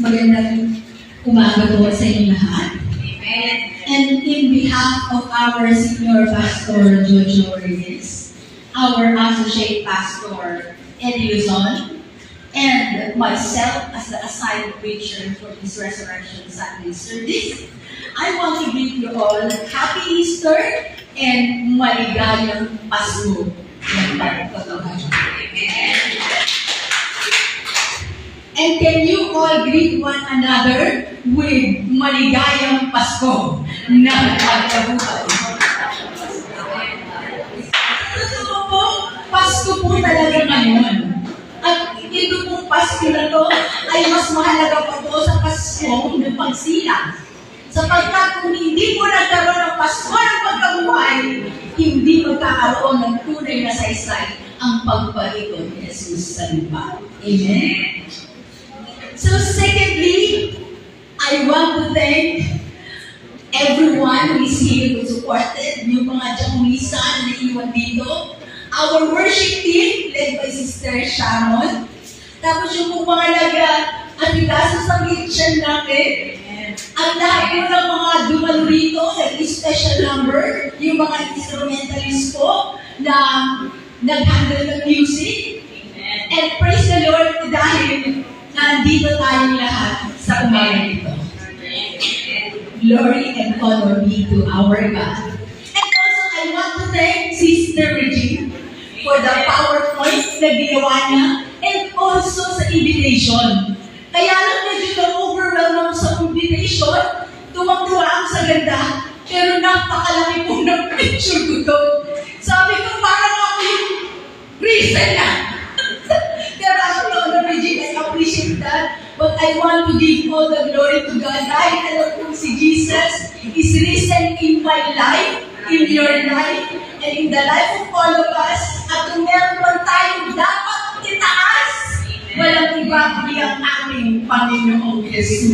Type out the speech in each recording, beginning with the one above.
Magandang umaga po sa inyo lahat. Amen. And in behalf of our senior pastor, Jojo Reyes, our associate pastor, Eddie Luzon, and myself as the assigned preacher for this Resurrection Sunday service, I want to greet you all Happy Easter and maligayang Pasko. Amen. And can you all greet one another with maligayang Pasko na pagkabuhay? Totoo po, Pasko po talaga ngayon. At ito pong Pasko na to ay mas mahalaga pa po sa Pasko ng pagsilang. Sapagkat kung hindi po nagkaroon ng Pasko ng pagkabuhay, hindi magkakaroon ng tunay na saysay ang pagparito ni Jesus sa lupa. Amen? So secondly, I want to thank everyone who is here who supported, yung mga Japanese na naiwan dito, our worship team led by Sister Sharon, tapos yung mga nag-atigaso sa kitchen natin, at lahat po ng mga dumalo rito, nag-special number, yung mga instrumentalist po na nag-handle ng music. And praise the Lord dahil nandito tayong lahat sa umaga nito. Glory and honor be to our God. And also, I want to thank Sister Regine for the PowerPoint na ginawa niya and also sa invitation. Kaya lang medyo na-overwhelm ako sa invitation, tuwang-tuwa ako sa ganda, pero napakalaki po ng picture ko doon. Sabi ko, parang ako yung reason na. Pero ako, Regine, I appreciate that. But I want to give all the glory to God. Dahil alam ko si Jesus is risen in my life, in your life, and in the life of all of us. At kung meron man tayong dapat itaas, walang iba kundi ang aming Panginoong Jesus.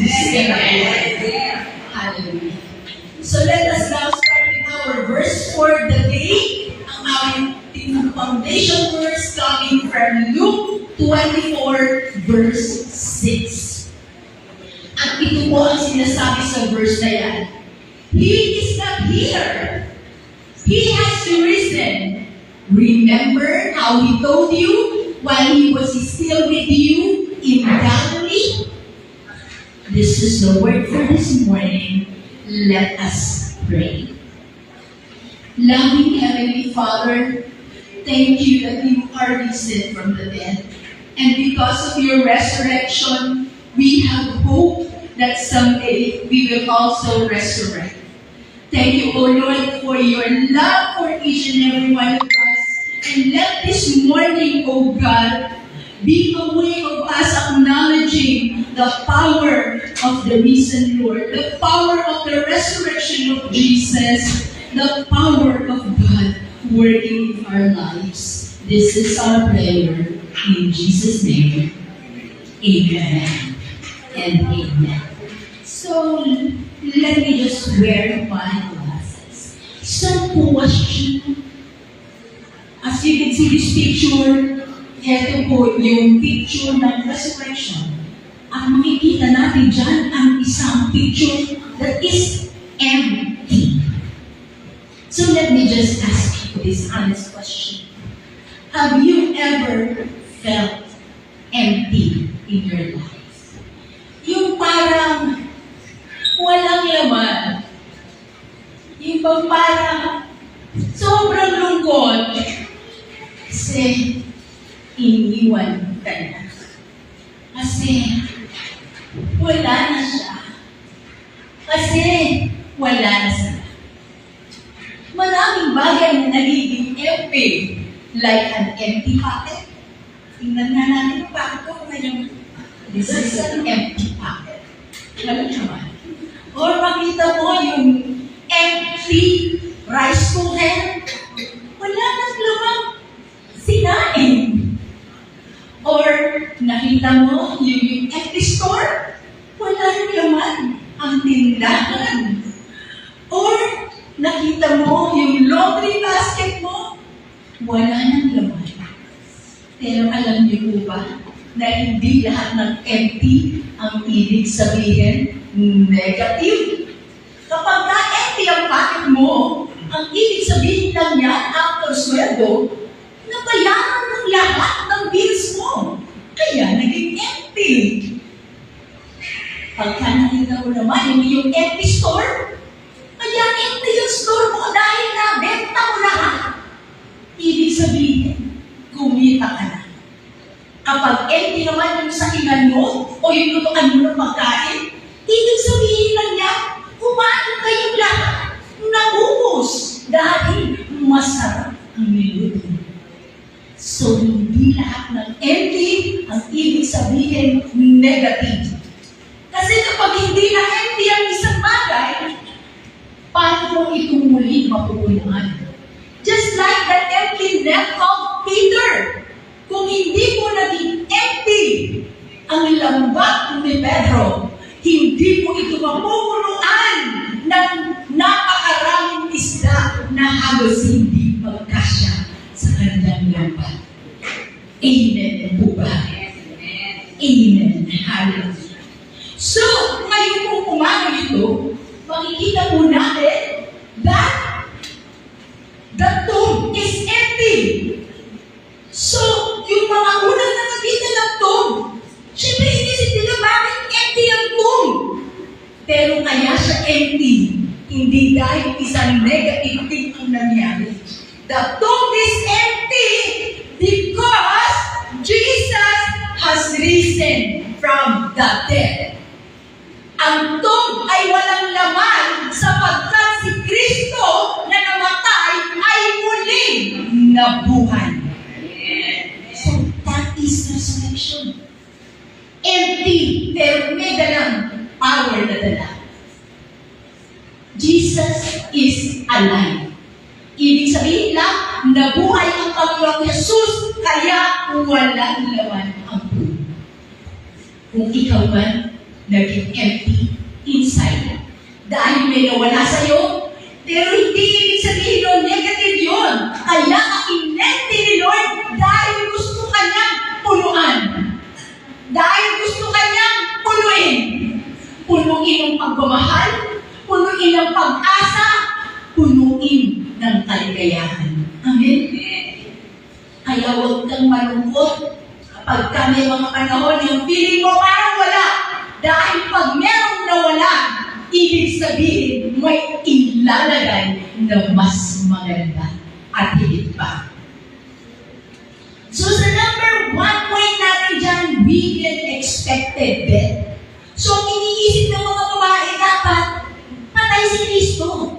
Hallelujah. So let us now start with our verse for the day. Ang aming foundation verse coming from Luke 24 verse 6. At ito po ang sinasabi sa verse na yan. He is not here. He has risen. Remember how He told you while He was still with you in Galilee? This is the word for this morning. Let us pray. Loving Heavenly Father, thank you that you are risen from the dead. And because of your resurrection, we have hope that someday we will also resurrect. Thank you, O Lord, for your love for each and every one of us. And let this morning, O God, be a way of us acknowledging the power of the risen Lord, the power of the resurrection of Jesus, the power of God working in our lives. This is our prayer. In Jesus' name, amen and amen. So, let me just wear my glasses. Some question. As you can see this picture, ito po yung picture ng resurrection. At makikita natin dyan ang isang picture that is empty. So let me just ask you this honest question. Have you ever felt empty in your life? Yung parang walang laman. Yung parang sobrang lungkot. Kasi iniwan ka na. Kasi wala na siya. Kasi wala na siya. Maraming bagay na nagiging empty. Like an empty pocket. Tingnan nga natin yung pocket ko ngayon. This is an empty pocket. Alam naman. Or makita mo yung empty rice cooker. Wala nang lamang sinain. Or nakita mo yung empty store. Wala nang laman ang tindahan. Or nakita mo yung laundry basket mo. Wala nang laman. Pero alam niyo po ba, na hindi lahat ng empty ang ibig sabihin negative. Kapag empty ang pocket mo, ang ibig sabihin lang yan, after sweldo, nabayaran ng lahat ng bills mo. Kaya naging empty. Pagka nakita mo naman yung iyong empty store, kaya empty yung store mo dahil nabenta mo lahat. Ibig sabihin, kumita ka na. Kapag empty naman yung sakingan mo o yung lutuan mo ng pagkain, ibig sabihin lang niya, kumain kayong lahat, naubos dahil masarap ang niluto. So, hindi lahat ng empty ang ibig sabihin negative. Kasi kapag hindi na empty ang isang bagay, paano mo ito muli mapupunuan? Just like the empty net of Peter. Kung hindi mo naging empty ang lambat ni Pedro, hindi mo ito mapupunuan ng napakaraming isda na halos hindi magkasya sa kanyang lambat. Amen po ba? Amen. Hallelujah. So, ngayon pong umaga ito, makikita po natin that the tomb is empty. So, yung mga unang nakakita ng tomb, syempre inisip nila bakit empty ang tomb. Pero kaya siya empty, hindi dahil isang negative thing ang nangyari. The tomb is empty because Jesus has risen from the dead. Ang tomb ay walang laman sapagkat si Kristo na namatay ay muling nabuhay. So that is resurrection. Empty, pero may dalang power na dala. Jesus is alive. Ibig sabihin lang, nabuhay ang Panginoong Jesus, kaya walang laman ang tomb. Kung ikaw man, naging empty inside. Dahil may nawala sa'yo, pero hindi ibig sabihin nun, negative yun. Kaya ang inempty ni Lord dahil gusto kanyang punuan. Dahil gusto kanyang punuin. Punuin ang pagmamahal, punuin ang pag-asa, punuin ng kaligayahan. Amen? Kaya huwag kang malungkot kapag kami mga panahon yung feeling mo parang wala. Dahil pag merong nawala, ibig sabihin may ilalagay na mas maganda at higit pa. So sa number 1 point natin dyan, wicked expected death. So iniisip ng mga babae dapat patay si Kristo.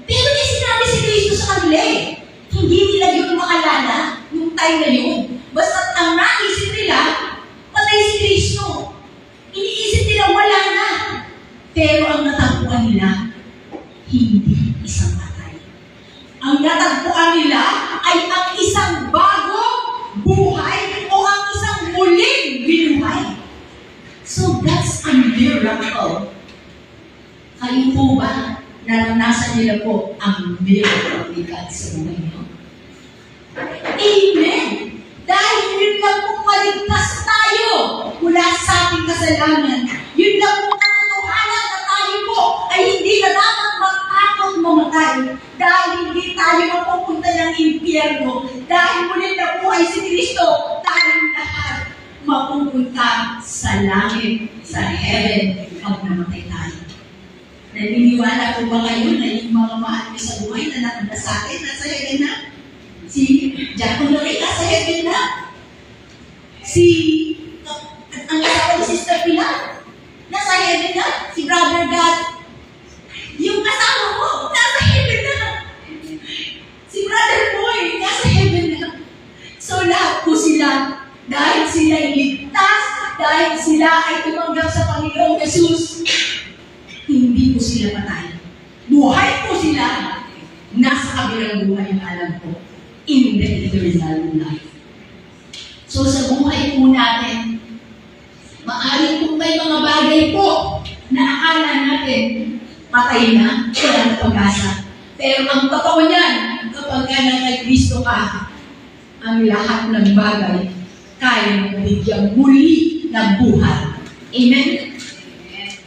Pero may sinabi si Kristo sa kanila eh. Hindi nila yun makalala yung time na yun. Basta't ang naisip nila, patay si Kristo. Iniisip nila wala na. Pero ang natagpuan nila, hindi isang patay. Ang natagpuan nila ay ang isang bagong buhay o ang isang muling binuhay. So that's a miracle. Kayo po ba, naranasan nila po ang miracle ni God sa buhay niyo? Amen! Dahil yun lang po maligtas tayo mula sa ating kasalanan. Yun lang po katotohanan na tayo po ay hindi na dapat matakot mamatay. Dahil hindi tayo mapupunta ng impyerno. Dahil muli na po ay si Kristo. Tayo lahat mapupunta sa langit, sa heaven, pag namatay tayo. Naniniwala po ba kayo na yung mga mahal niyo sa buhay na nakanda sa atin, nasa heaven na? Si Jaco Lorraine, nasa heaven na. Ang asawa ni Sister Pilar, nasa heaven na. Si Brother God, yung asawa mo, nasa heaven na. Si Brother Boy, nasa heaven na. So lahat po sila, dahil sila ay ligtas, dahil sila ay tumanggap sa Panginoong Jesus, hindi po sila patay. Buhay po sila, nasa kabilang buhay ang alam ko. In the eternal life. So sa buhay po natin, maaari po may mga bagay po na akala natin patay na, walang pag-asa. Pero ang totoo niyan, kapag ka na kay Kristo ka, ang lahat ng bagay kaya mong bigyang muli ng buhay. Amen?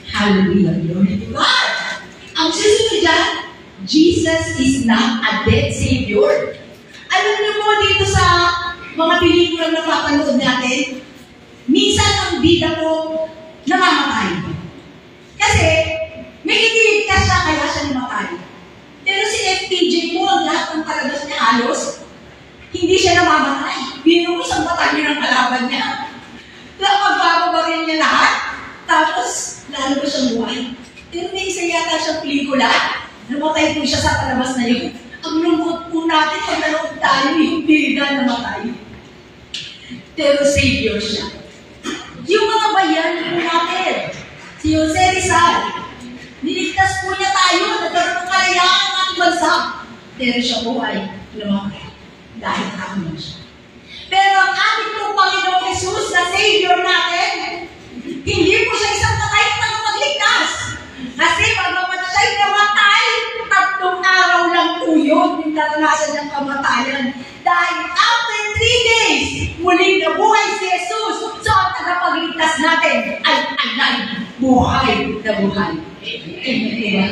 Hallelujah. Glory to God. Ang susunod dyan, Jesus is not a dead Savior. Alam niyo po dito sa mga pelikulang napapanood natin, minsan ang bida ko namamatay. Kasi may iniligtas siya kaya siya namatay. Pero si FPJ mo, ang lahat ng palabas niya halos, hindi siya namamatay. Bino mo isang batalyon ng kalaban niya. Kaya magbababaril niya lahat, tapos lalo ba siyang buhay. Pero may isa yata siyang pelikula, namatay po siya sa palabas na yun. Ang lungkot po natin pag nanood tayo, hindi na namatay. Pero Savior siya. Yung mga bayan po natin, si Jose Rizal, niligtas po niya tayo, nagkaroon ng kalayaan ng ating bansa. Pero siya po ay namatay. Dahil ako siya. Pero ang ating pong Panginoong Jesus na Savior natin, hindi po siya isang patay na magligtas. Kasi pagkamat siya'y namatay, 3 araw lang po yun, yung naranasan niyang kamatayan. Dahil after 3 days, muling nabuhay si Jesus. So ang tagapagligtas natin ay alive, buhay na buhay. Amen.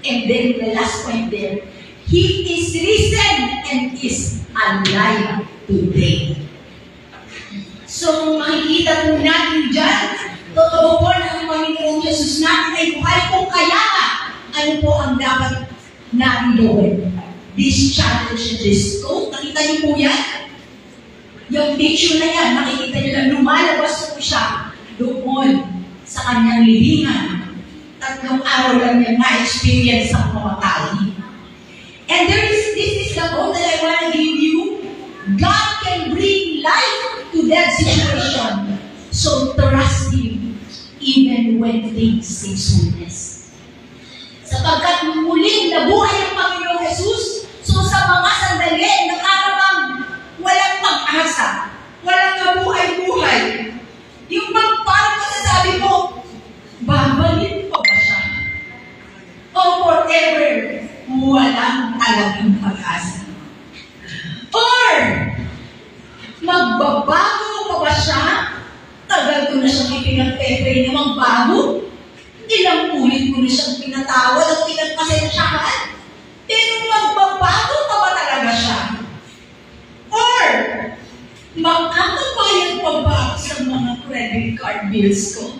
And then the last point there, He is risen and is alive today. So makikita po natin dyan, totoo po na ang Panginoong Jesus natin ay buhay kung kaya ano po ang dapat natin gawin. This challenge and this code, nakita niyo po yan? Yung picture na yan, makikita niyo na lumalabas po siya doon sa kanyang libingan. 3 araw lang niya na-experience ang pamamatay. And this is the quote that I want to give you. God can bring life to that situation. So trust Him even when things seem hopeless. Sapagkat muling nabuhay ang Panginoong Jesus, so sa mga sandali na karabang walang pag-asa, walang kabuhay-buhay, yung parang masasabi mo, babalik pa ba siya? O forever, walang talagang pag-asa. Or, magbabago pa ba siya? Tagal ko na siyang ipinagpe-pray na magbago. Ilang ulit ko na siyang pinatawad at pinagpasensyahan. Pero magbabago pa ba talaga siya? Or, makakabayad pa ba ako sa mga credit card bills ko?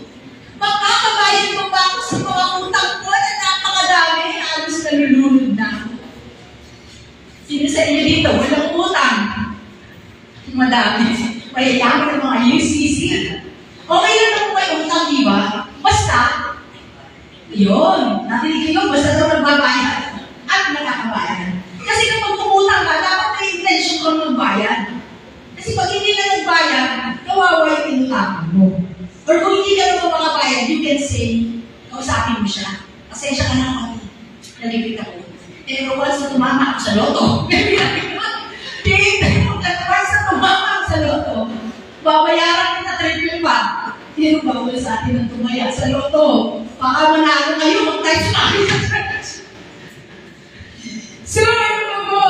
Makakabayad pa ba ako sa mga utang ko na napakadami? Halos nalulunod na ako. Sino sa inyo dito? Walang utang. Madami. Mayayaman ng mga UCC. Okay lang naman may utang, di ba? Basta, yun. Natinig kayo, basta daw nagbabayad. At nakakabayad. Kasi kapag umutang ka, dapat may intention kang magbayad. Kasi pag hindi ka nagbayad, kawawa yung inutangan mo. Or kung hindi ka naman makabayad, you can say, kausapin mo siya. Pasensya ka na ako. Naligit ako. Pero once na tumama ako sa loto, tingin mo na once na tumama ako sa loto, babayaran kita triple pa. Sino ba wala sa atin ang tumaya sa loto? Baka manalo kayo, mag-type sa akin sa church. So, ano mo?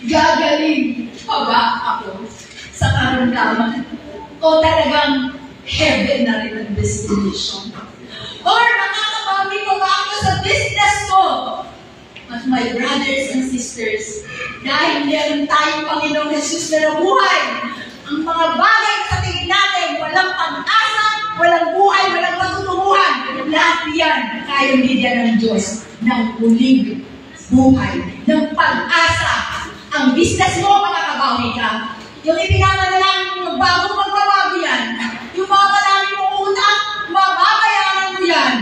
Gagaling pa ba ako sa karamdaman? O talagang heaven na rin ang destination? Or makakabawi pa ba ako sa business ko? But my brothers and sisters, dahil meron tayong Panginoong Jesus na nabuhay, ang mga bagay sa tingin natin, walang pag-asa, walang buhay, walang patutunguhan, lahat yan, kayang bigyan ng Diyos ng uling buhay, ng pag-asa. Ang business mo, makakabawi ka. Yung ipinangalan, magbago yan. Yung mga marami mong utang, mababayaran mo yan.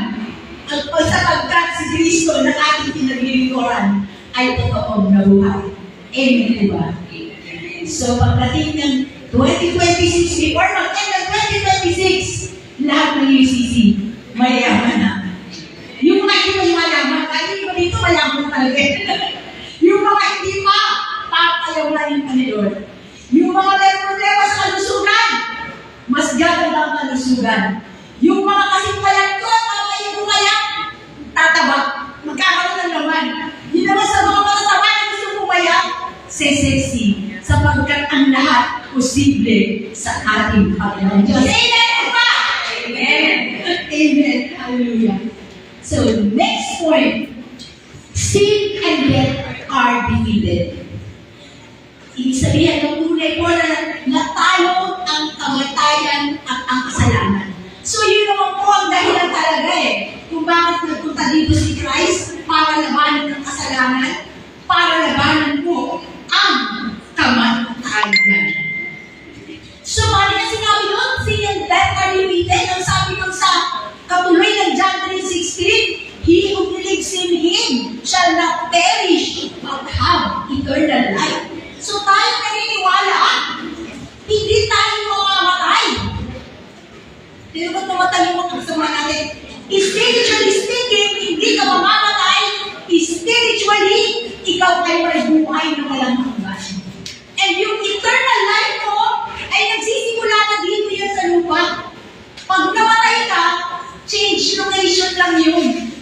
At sapagkat si Kristo na ating pinaglilingkuran ay totoong nabuhay. Amen, diba? So, pagdating ng 2026, before mag-end ng 2026, lahat ng UCC, mayayaman na. Yung mga hindi mayaman, kahit yung dito mayaman talaga. Yung mga hindi pa, papayaw na yung Panginoon. Yung mga may problema sa kalusugan, mas gaganda ang kalusugan. Yung mga kasing payagkot, yung kaya, tataba, magkakaroon ng laman. Yun naman sa mga matataba na gusto pumayak, sexy, sapagkat ang lahat posible sa ating Panginoon Diyos. Amen ba? Amen. Amen. Hallelujah. So, next point. Sin and death are defeated. Ibig sabihin ng tunay po na natalo ang kamatayan at ang kasalanan. So, yun naman po ang dahilan talaga kung bakit nagpunta dito si Christ para labanan ng kasalanan, para labanan po ang kamatayan. So, mali na sinabi doon, sin and death are defeated. Ang sabi doon sa katuloy ng John 3:16, he who believes in Him shall not perish but have eternal life. So tayo naniniwala, hindi tayo mamamatay. Pero ba't mamatay yung mga kasama natin? Spiritually speaking, hindi ka mamamatay. Spiritually, ikaw ay may buhay na walang hanggan. And yung eternal life mo ay nagsisimula na dito yan sa lupa. Pag namatay ka, change location lang yun.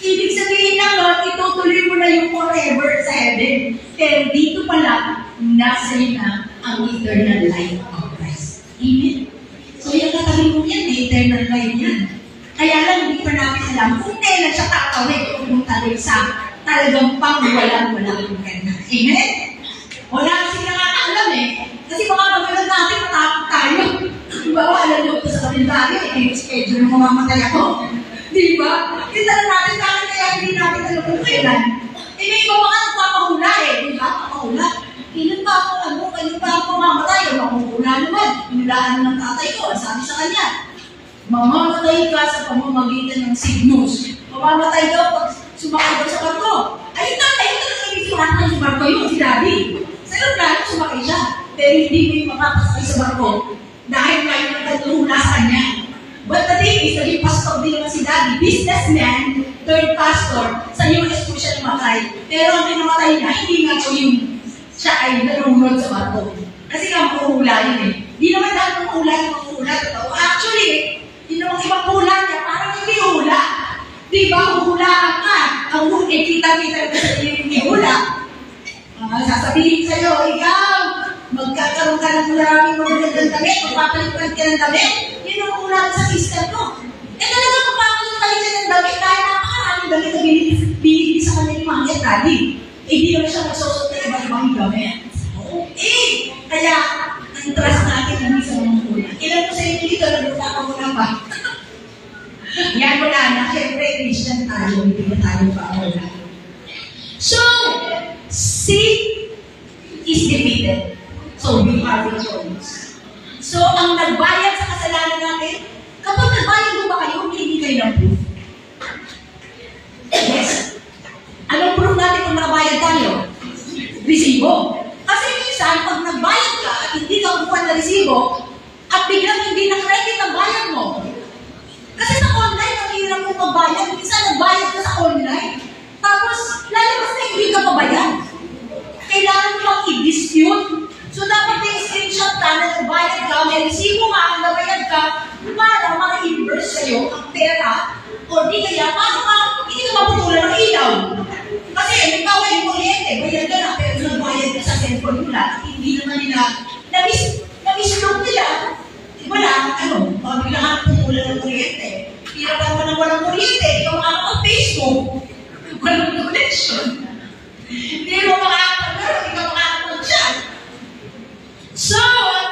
Ibig sabihin lang nun, itutuloy mo na yung forever sa heaven. Pero dito pala, nasa na ang eternal life of Christ. Amen? So yung katabi mo yan, eternal life yan. Kaya lang, hindi pa natin alam kung kailan siya tatawid o pumunta rin sa talagang pang-walang hanggan. Amen? Wala kasi nakakaalam Kasi baka magalang natin, matakot tayo. Diba, alam niyo ito sa kalendaryo, schedule mo mamamatay ako. Di ba? Kita na natin bakit kaya hindi natin alam kung kailan. May iba mga nagpapahula di ba? Papahula. Kailan ba ako mamatay? Makuhula naman. Pinulaan ng tatay ko. Sabi sa kanya, mamamatay ka sa pamamagitan ng signals. Mamamatay daw pag sumakay ka sa barko. Ay, tatay ko talaga yung sumakay sa barko yun, si Daddy. Sa plano, sumakay siya. Pero hindi mo yung makapasakay sa barko. Dahil kayo nagtutula sa kanya. But the thing is, naging pastor din naman si Daddy, businessman, third pastor, sa US po siya namatay. Pero ang pinamatay niya, hindi nga po yung siya ay nalunod sa barko. Kasi nga makuhula yun Di naman dahil makuhula, totoo. Actually, hindi naman ibang hula niya, parang hindi hula. Di ba, huhulaan ka. Ang kita-kita ka sa iyo yung hula. Sasabihin sa'yo, ikaw, magkakaroon ka ng maraming magagandang damit, magpapalitan ka ng damit, yun ang ulat sa system mo. Talaga magpapalitan ka ng damit, dahil napakaraming damit na binibili sa kanya ni Mami at Daddy. Hindi naman siya magsusot na iba-ibang damit. Kaya, ang trust natin ang isa ng ulat. Ilan ko sa inyo dito, nagpapakuna pa. Yan, wala na. Siyempre, Christian tayo, hindi ba tayo pa-wala. So, sin is defeated. So, we are victorious. So, ang nagbayad sa kasalanan natin, kapag nagbayad mo ba kayo, hindi kayo ng proof. Yes. Anong proof natin kung nakabayad tayo? Resibo. Kasi minsan, pag nagbayad ka at hindi ka kukuha na resibo, at biglang hindi na-credit ang bayad mo. Kasi sa online, ang hirap mo magbayad. Minsan, nagbayad ka sa online. Tapos, lalabas na hindi ka pabayad. Kailangan mo lang i-dispute. So, dapat may screenshot ka na nagbayad ka, may resibo nga, nabayad ka, para ma-reimburse sa'yo ang pera, o di kaya, paano ka, hindi ka maputulan ng ilaw. Kasi, ikaw ay kuryente, bayad ka na, pero nagbayad ka sa cellphone mo lang, hindi naman nila, na-mislog nila, wala, bigla ka putulan ng kuryente. Hirapan mo ng walang kuryente, ikaw makakapag-Facebook, walang connection. Hindi mo makakapag-pero, ikaw makakapag-chat. So,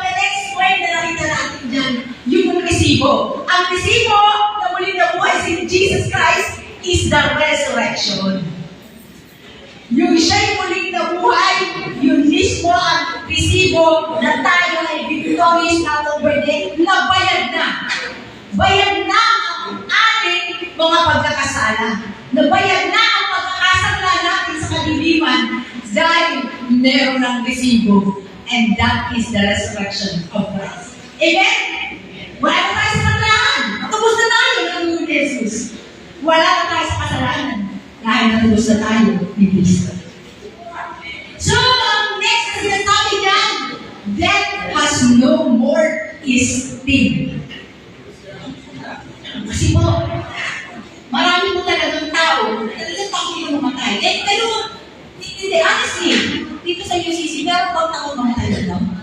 the next point na nakita natin dyan, yung resibo. Ang resibo na muli na buhay si Jesus Christ is the resurrection. Yung siya'y muling nabuhay, yun mismo ang resibo na tayo ay victorious na over death, na bayad na. Bayad na ang ating mga pagkakasala. Nabayad na ang pagkakasala natin sa kadiliman dahil meron ng resibo. And that is the resurrection of Christ. Amen? Wala na tayo sa kasalanan. Matubos na tayo ng Jesus. Wala na tayo sa kasalanan. Dahil natubos na tayo ni Cristo. So, next na sinasabi niyan, death has no more sting. Kasi po, marami po talagang tao, talagang takot yung mamatay. Pero, hindi, honestly, dito sa UCC, meron bang takot mamatay na daw?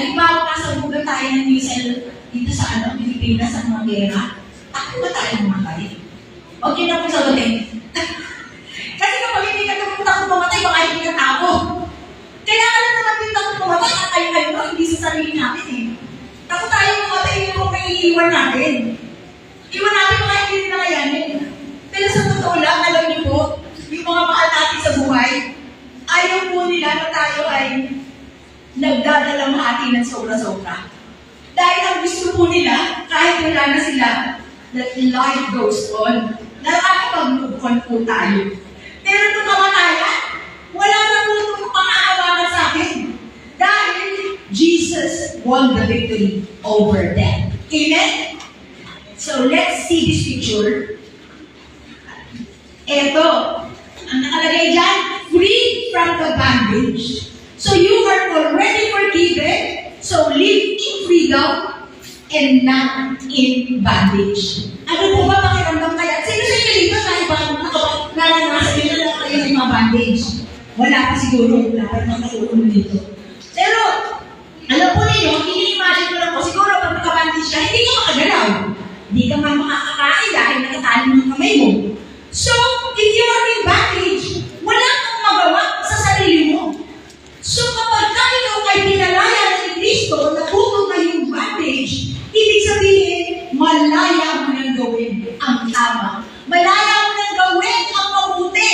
Halimbawa, kasabugan tayo ng missile dito sa Pilipinas, sa mga gera. Takot ba tayo mamatay? Huwag yun na po sagutin. Kasi kapag hindi ka takot mamatay, baka hindi ka tao. Kaya ka lang naman yung takot mamatay at kayo hindi sa sarili natin eh. Takot tayo mamatay yung kung may iiwan natin. Iwan natin baka hindi nila kayanin. Pero sa totoo lang, alam niyo po, yung mga mahal natin sa buhay, ayaw po nila na tayo ay nagdadalamhati ng sobra-sobra. Dahil ang gusto po nila, kahit wala na sila, that life goes on. Nakakapag-move on po tayo. Pero nung kamatayan, wala na po itong pang-aabangan sa akin. Dahil Jesus won the victory over death. Amen? So let's see this picture. Ito, ang nakalagay dyan, free from the bondage. So you are already forgiven, so live in freedom and not in bondage. Ano po ba pakiramdam kaya? Sino sa inyo dito na ibang naranasan nyo na kayo ng mga bondage? Wala pa siguro, wala pa naman siguro dito. Pero, alam po ninyo, ini-imagine ko lang po, siguro pag nakabandage ka, hindi ka makagalaw. Hindi ka man makakakain dahil nakatali ng kamay mo. So, if you are in bondage, wala kang magawa sa sarili mo. So, kapag tayo ay pinalaya ng Kristo, natutong na yung bondage, ibig sabihin, malaya mo nang gawin ang tama. Malaya mo nang gawin ang mabuti.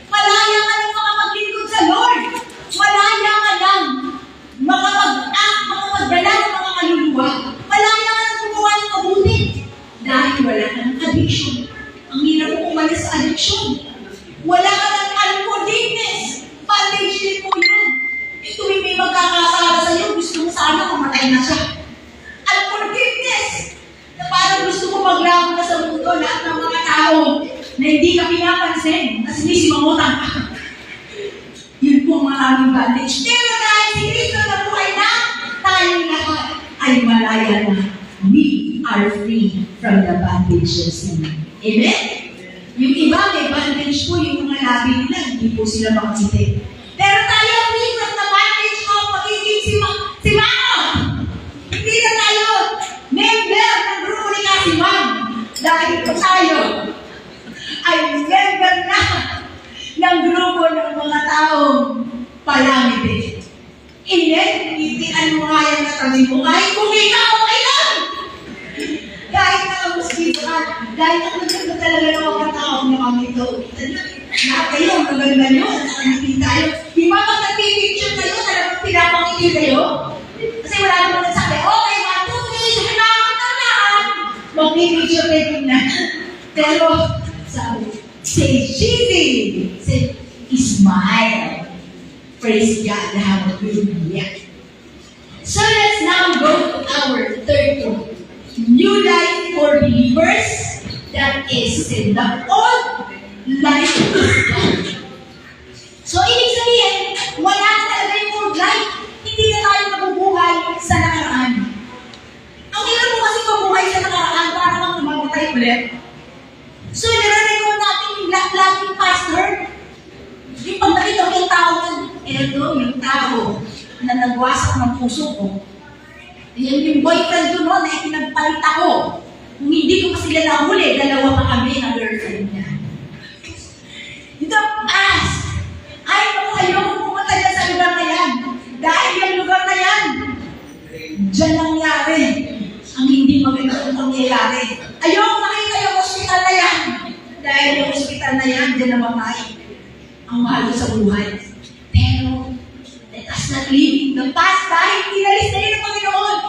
Malaya ka nang makapaglingkod sa Lord. Malaya ka nang makapagdala ng mga kaluluwa. Malaya ka nang gumawa ng mabuti. Dahil wala ka ng addiction. Ang hirap mo umalis sa addiction. Wala ka ng unforgiveness. Bondage din po yun. Tuwing may magkakasala sa iyo, gusto mo sana mamatay na siya. Unforgiveness. Na parang gusto mo maglamo na sa mundo lahat ng mga tao na hindi ka pinapansin, na sinisimangutan ka. Yun po ang maraming bondage. Pero dahil si Kristo na buhay na, tayong lahat ay malaya na. We are free from the bondages. Amen? Yung iba may bondage po, yung mga labi nila, hindi po sila makasipin. Pero tayo free from the bondage of pagiging si Mano. Hindi na tayo member ng grupo ni Kasimang. Dahil po tayo ay member na ng grupo ng mga taong palamide. Itian mo nga yan na tabi mo. Kahit kung ikaw, okay lang. Kahit nakamuskito ka. Dahil ang nagkanda talaga ng mga taong na kami ito. Lahat kayo, ang maganda nyo. Nakangiti tayo. Di ba pag nag-picture kayo, talagang pinapangiti kayo? Kasi wala naman nagsabi, okay, 1, 2, 3, suminakatamaan. Mag-picture kayo na. Pero, sabi, say cheesy. Say, smile. Praise God. Hallelujah. So let's now go to our third point. New life for believers. That is in the old life is gone. So, ibig sabihin, wala na talaga yung old life. Hindi na tayo mabubuhay sa nakaraan. Ang hirap mo kasi mabuhay sa nakaraan para kang mamatay ulit. So, nire-record natin yung laging pastor. Yung pag nakita ko yung tao na, eto yung tao na nagwasak ng puso ko. Yan yung boyfriend ko noon na pinagpalit ako. Kung hindi ko pa sila nahuli, dalawa pa kami ng girlfriend niya. You don't ask. Ay, ayoko pumunta dyan sa lugar na yan. Dahil yung lugar na yan, dyan nangyari ang hindi magandang nangyayari. Ayoko makita yung hospital na yan. Dahil yung hospital na yan, dyan namatay ang mahal sa buhay. Pero, let us not live in the past dahil pinalis na yun ang Panginoon.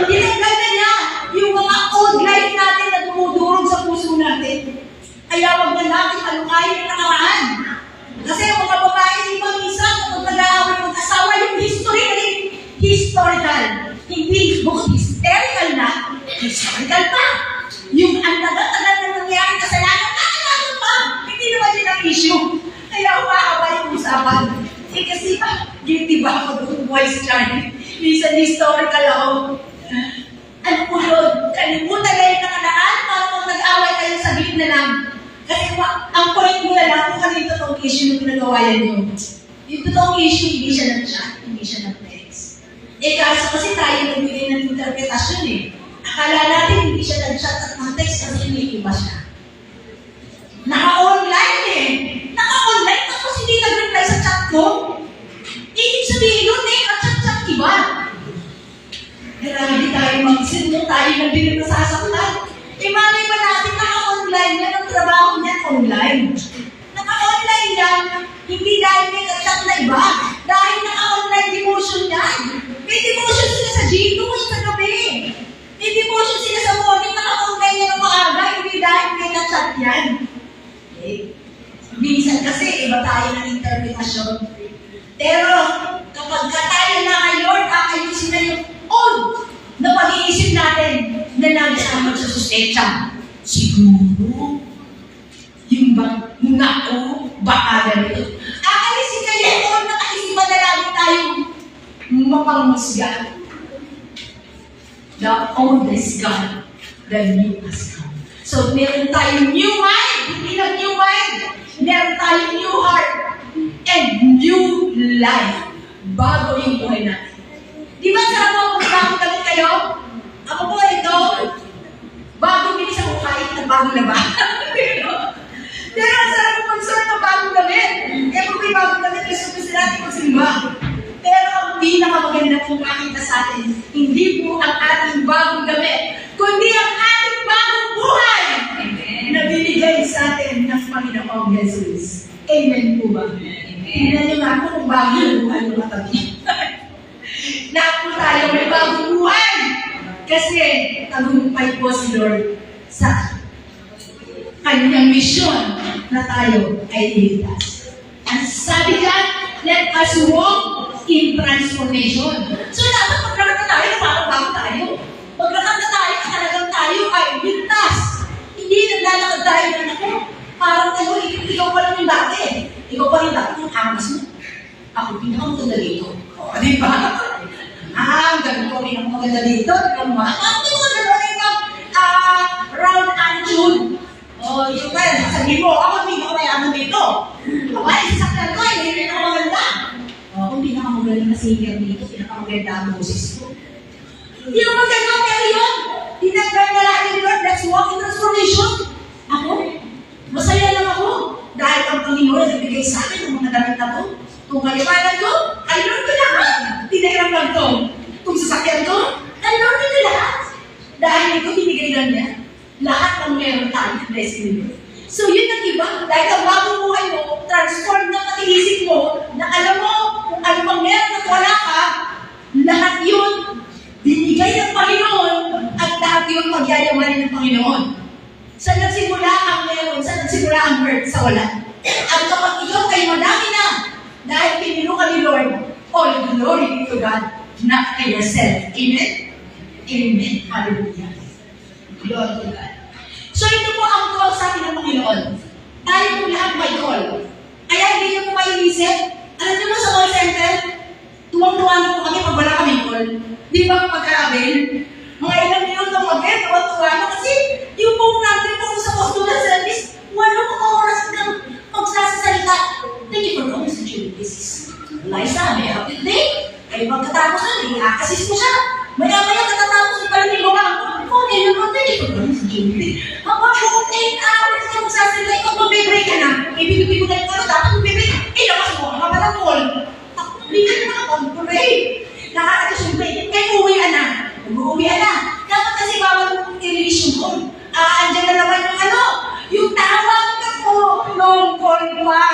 Tinanggal na niya yung mga old life natin na dumudurog sa puso natin. Kaya wag na natin halukayin ang nakaraan. Kasi ang mga babae ibang minsan kapag nag-aaway mag-asawa, yung history naging historical. Hindi both hysterical na, historical pa. Yung ang tagal-tagal na nangyari kasalanan, nakakalaman pa. Hindi naman yun ang issue. Kaya umaaway yung usapan. Kasi guilty ba ako doon, voice Charlie? Minsan historical ako. Ano po yun? Kalimutan na yung nakaraan para kung nag-away kayo sa na lang. Kasi ang point mo na lang kung ano yung totoong issue na pinagawayan nyo. Yung totoong issue, hindi siya nag-chat, hindi siya nag-text. Kaso kasi tayo nagbigay ng interpretasyon eh. Akala natin hindi siya nag-chat at ng-text kasi iniiba siya. Naka-online eh. Naka-online tapos hindi nag-reply sa chat ko. Ibig sabihin nun chat-chat iba. Grabe tayo mag-isip mo, tayo na din nasasaktan. Malay ba natin naka-online yan, ang trabaho niya online. Naka-online yan, hindi dahil may chat na iba. Dahil naka-online devotion yan. May devotion sila sa G2 sa gabi. May devotion sila sa morning, naka-online yan ang maaga, hindi dahil may chat yan. Okay? Minsan kasi, iba tayo ng interpretasyon. Pero, kapag tayo na kay Lord, ayusin na yung old na pag-iisip natin na nagsama sa suspecha. Siguro, yung nako, baka ganito. Aalisin kayo kung nakaisipan na lagi tayong mapangmusgan. The oldest God, the newest God. So, meron tayong new mind, hindi lang new mind. Meron tayong new heart and new life. Bago yung buhay natin. Di ba sarap mo kung bagong damit kayo? Ako po ito, bagong bilis ako kahit na bagong laban. Pero ang sarap mo mag-sort ng bagong damit. Kung may bagong damit, gusto natin magsimba. Pero ang pinakamaganda pong makita sa atin, hindi po ang ating bagong damit, kundi ang ating bagong buhay na binigay sa atin ng Panginoong Jesus. Amen po ba? Tingnan niyo nga po kung bagong buhay ng matabi. Napo tayo may bagong buhay. Kasi tagumpay po si Lord sa kanyang misyon na tayo ay iligtas. Ang sabi dyan, let us walk in transformation. So dapat magkaroon na tayo, bago tayo. Magkaroon na tayo, talagang tayo ay ligtas. Hindi naglalakad tayo na ako. Parang ikaw pa lang yung dati. Ikaw pa rin dati yung angas mo. Ako pinakamaganda dito. O, di ba? Ang ganun ko pinakamaganda dito. Ikaw mo. Ang pinakamaganda dito. Round attitude. O, yung kaya, sabihin mo, ako pinakamayaman dito. Abay, sasakyan ko, hindi pinakamaganda. O, kung pinakamaganda na singer dito, pinakamaganda ang boses ko. Hindi mo maganda, pero yun. Tinagdan na lang ni Lord, let's walk in transformation. Ako, masaya lang ako. Dahil ang Panginoon nagbigay sa akin ng mga damit na to. Kung kaliwanan ko, ay Lord ko lahat. Tinahiram lang to. Kung sasakyan ko, ay Lord ko lahat. Dahil ito binigay lang niya. Lahat ng meron tayo, bless me. So yun ang iba. Dahil ang bagong buhay mo, transform na pati-isip mo, na alam mo kung ano pang meron at wala ka, lahat yun, binigay ng Panginoon, at lahat yun magyayamanin ng Panginoon. Saan nagsimula ang meron? Saan nagsimula ang hurt? Sa wala. At kapag ikaw ay madami na, dahil pinilo ka ni Lord, all glory be to God, not to yourself. Amen? Amen. Hallelujah. Glory to God. So ito po ang call sa atin ng Panginoon. Tayo po lahat may call. Kaya hindi niyo po maiisip. Alam niyo mo sa call center, tuwang-tuwa na po kami pag wala kaming call. Di ba pagka-abel? Mga ilang minuto mag-abel, tuwang-tuwa na kasi yung phone natin po sa postulan service, wala ko oras ng magsasalita. Thank you for coming to Julius. Liza, may happy day. Ay pagkatapos na, i-assist mo siya. Maya-maya katatapos yung parang nilawa. Okay, yun po, thank you for coming to Julius. Hanggang po, 8 hours ka magsasalita, ikaw mag-break ka na. Ibig-ibig mo na yung dapat mag-break. Labas mo, ang kapalang call. Ako, hindi ka na mag-break. Nakakatas yung break. Kaya uwian na. Uwian na. Dapat kasi bawal mong i-release yung call. Andyan na naman yung tawag ka po, long call pa.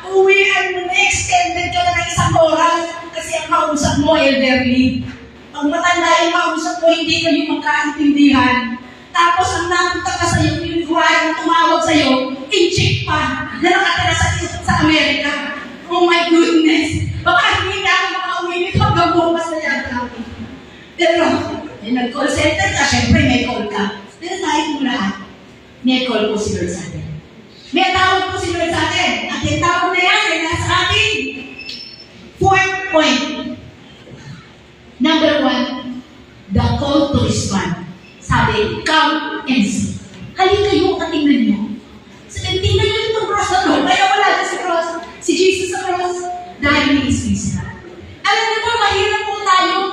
Uwian mo na, extended ka na ng 1 oras kasi ang kausap mo, elderly. Pag matanda yung kausap mo, hindi kayo magkaintindihan. Tapos ang napunta ka sa'yo, yung kuwain na tumawag sa'yo, in-check pa, na nakatira sa Amerika. Oh my goodness! Baka hindi na ako makauwi hanggang bukas na yata. Pero, nag-call center ka, syempre may call ka. Pero tayo po lahat, may call po si Lord sa atin. May tawag po si Lord sa atin. At yung tawag na yan ay nasa ating 4th point. Number 1, the call to respond. Sabi, come and see. Halika kayo at tingnan nyo. Tingnan nyo itong cross na to. Kaya wala na si cross. Si Jesus sa cross. Dahil ni Isisa. Alam niyo po, mahirap po tayong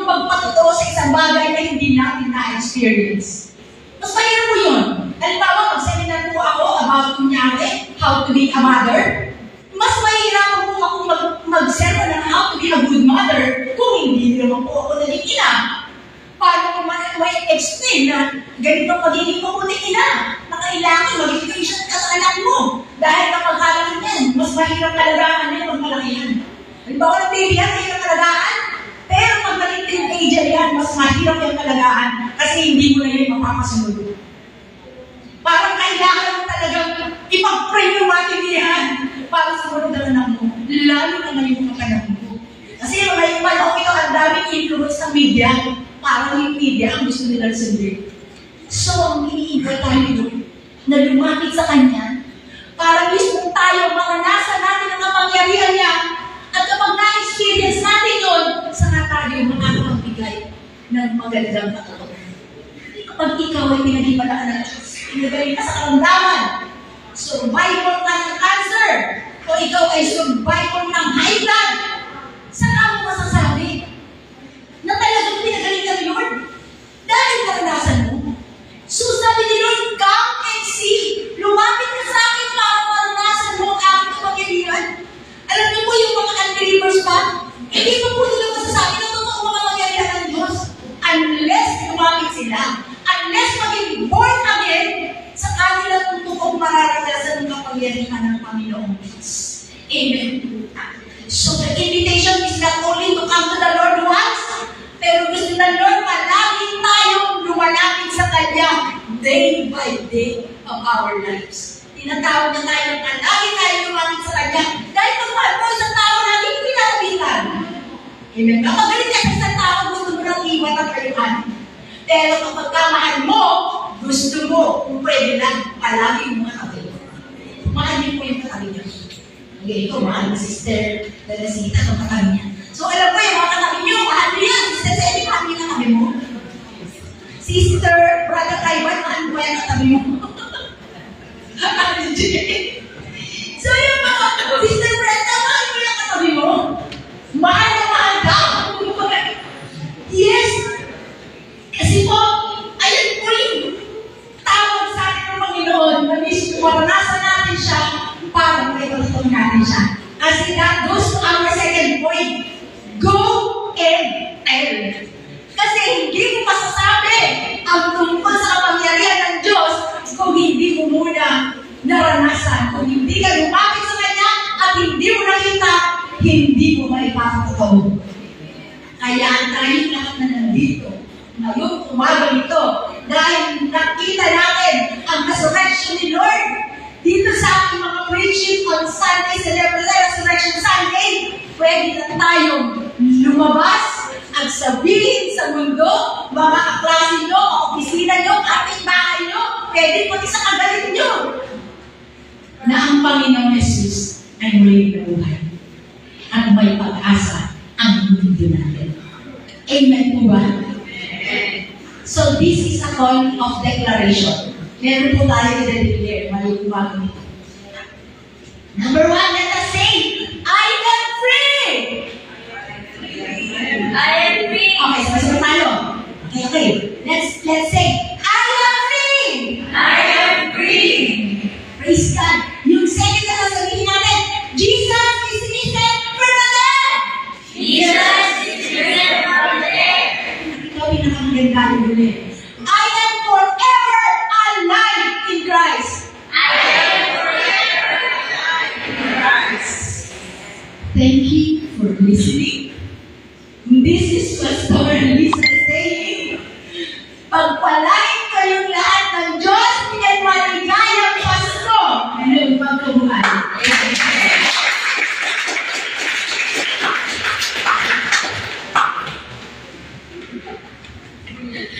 experience. Mas mahirap po yun. Halimbawa, mag-seminar po ako about kunyari, how to be a mother. Mas mahirap po ako mag-sermon ng how to be a good mother kung hindi naman po ako naging ina. Paano ko may explain na ganito pagiging mabuting ina na kailangan maging patient ka sa anak mo dahil kapag halak yan, mas mahirap kalagaan yan pag malaki yan. Halimbawa ng baby yan, mahirap kalagaan, pero pag naging teenager yan, mas mahirap yung kalagaan kasi hindi mo na yun mapapasunod. Parang kailangan mo talagang ipag-pray yung matinihan para sa mga anak mo, lalo na ngayon mga anak mo. Kasi ngayon panahon ito, ang daming influence ng media, parang yung media ang gusto nilang sundin. So, ang iniibot tayo doon, na lumapit sa Kanya, para mismo tayo maranasan natin ang kapangyarihan niya, at kapag na-experience natin yun, saka tayo makakapagbigay ng magandang katotohanan. Kapag ikaw ay pinag-ibalaan ng Diyos, pinagaling ka sa karamdaman, survivor ka ng cancer, o ikaw ay survivor ng high blood, saan mo masasabi na talagang pinagaling ka ni Lord? Dahil karanasan mo. So sabi ni Lord, come and see. Lumapit ka sa akin para maranasan mo ang aking kapangyarihan. Alam niyo po yung mga unbelievers pa? Hindi pa po nila masasabi na totoo mga mangyarihan ng Diyos unless lumapit sila. Unless maging born again sa kanila tutupong mararanasan ng kapangyarihan ng Panginoong Diyos. Amen. So the invitation is not only to come to the Lord once, pero gusto ng Lord palagi tayong lumalapit sa Kanya day by day of our lives. Tinatawag na tayo na palagi tayong lumapit sa Kanya dahil pagmahal po sa tao natin pinalapitan. Amen. Kapag galit ka sa tao, gusto mo nang iwan ang kayuhan. Pero kapag kamahal mo, gusto mo, kung pwede lang, palagi mo mga kapit. Mahal niyo po yung katabi niyo. Okay, ito, mahal na sister, Teresita, ang katabi niya. So, alam ko yung mga katabi niyo, mahal niyo yan. Sister Sally, mahal niyo ang katabi mo. Sister, brother Taiwan, mahal mo yan ang katabi mo. So, yung mga sister Brenda, mahal mo yung katabi mo. Mahal na mahal ka. Yes. Kasi po, ayan po yung tawag sa atin ng Panginoon na mismo maranasan natin siya para maipagtong natin siya. Kasi that goes to our second point. Go and tell. Kasi hindi mo masasabi ang tungkol sa kapangyarihan ng Diyos kung hindi mo muna naranasan. Kung hindi ka lumapit sa Kanya at hindi mo nakita, hindi mo maipapatotoo. Kaya ang tayong lahat na nandito, ngayong umaga nito, dahil nakita natin ang resurrection ni Lord dito sa ating mga preaching on Sunday, celebrate Resurrection Sunday, pwede na tayong lumabas at sabihin sa mundo, mga kaklase nyo, opisina nyo, kapitbahay nyo, pwede pati sa kagalit nyo, na ang Panginoong Jesus ay muli na buhay at may pag-asa ang mundo natin. Amen po ba? So this is a call of declaration. Meron po tayo i-declare. Malikubago nito. Number 1, let us say, I am free! I am free! Okay, sabay-sabay tayo. Okay. Let's say, I am free! I am free! Praise God. Yung second na sasabihin natin, Jesus is risen from the dead! Jesus is risen from the dead! Ikaw pinakaganda ulit. I am forever alive in Christ. I am forever alive in Christ. Thank you for listening.